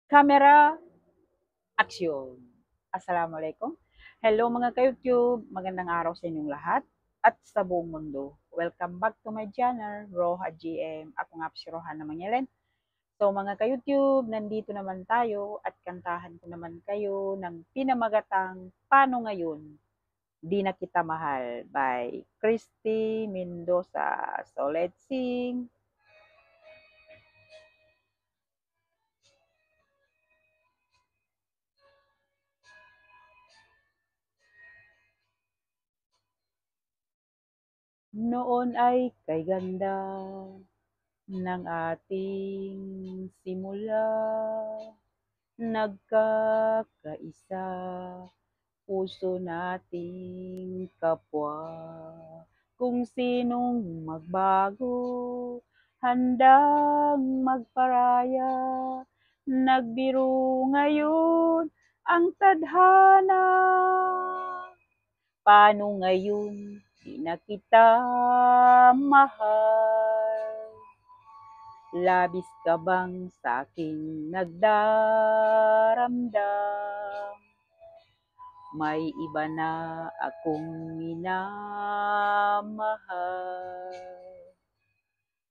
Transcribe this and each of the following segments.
Camera, action! Assalamualaikum. Hello mga ka-YouTube, magandang araw sa inyong lahat at sa buong mundo. Welcome back to my channel, Roha GM. Ako nga si Roha na Mangyalen. So mga ka-YouTube, nandito naman tayo at kantahan ko naman kayo ng pinamagatang Paano Ngayon, Di Na Kita Mahal by Christy Mendoza. So let's sing! Noon ay kay ganda ng ating simula, nagkakaisa, puso nating kapwa. Kung sinong magbago, handang magparaya, nagbiro ngayon ang tadhana. Paano ngayon, di na kita mahal? Labis ka bang sa'king nagdaramdam? May iba na akong minamahal.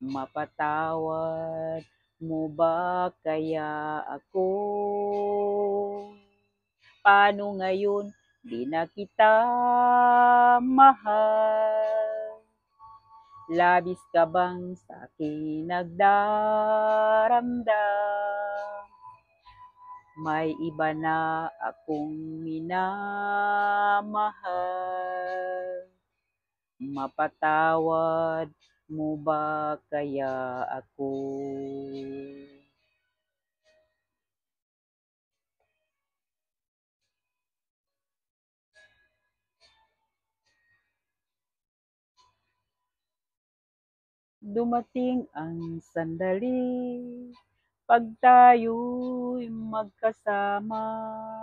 Mapatawad mo ba kaya ako? Paano ngayon, di na kita mahal? Labis ka bang sa'kin nagdaramdam? May iba na akong minamahal. Mapatawad mo ba kaya ako? Dumating ang sandali, pag tayo'y magkasama,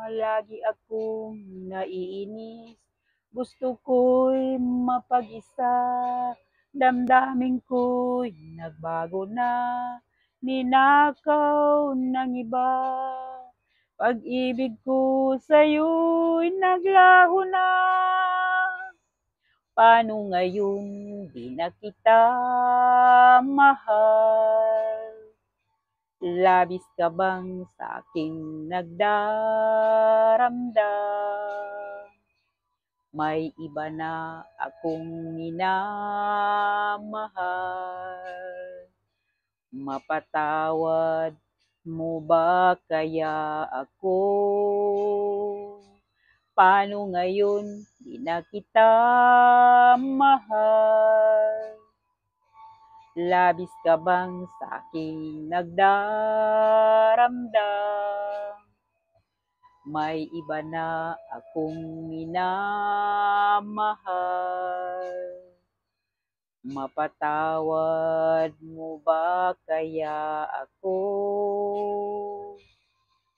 lagi akong naiinis. Gusto ko'y mapag-isa, damdamin ko'y nagbago na, ninakaw ng iba. Pag-ibig ko sa'yo'y naglaho na. Paano ngayon, di na kita mahal? Labis ka bang sa'king nagdaramdam? May iba na akong minamahal. Mapatawad mo ba kaya ako? Paano ngayon, di na kita mahal? Labis ka bang sa'king nagdaramdam? May iba na akong minamahal. Mapatawad mo ba kaya ako?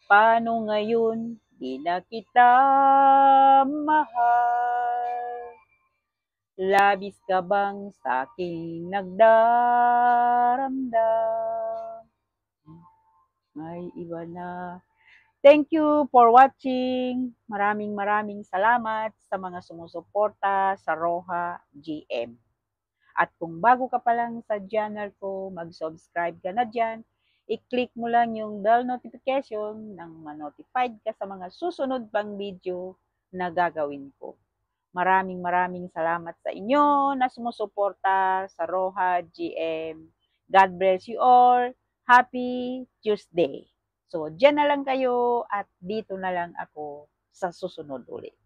Paano ngayon, di na kita mahal? Labis ka bang sa'king nagdaramdam? May iba na. Thank you for watching. Maraming salamat sa mga sumusuporta sa Roha GM. At kung bago ka pa lang sa channel ko, mag-subscribe ka na dyan. I-click mo lang yung bell notification nang ma-notified ka sa mga susunod pang video na gagawin ko. Maraming salamat sa inyo na sumusuporta sa Roha GM. God bless you all. Happy Tuesday. So, dyan na lang kayo at dito na lang ako sa susunod ulit.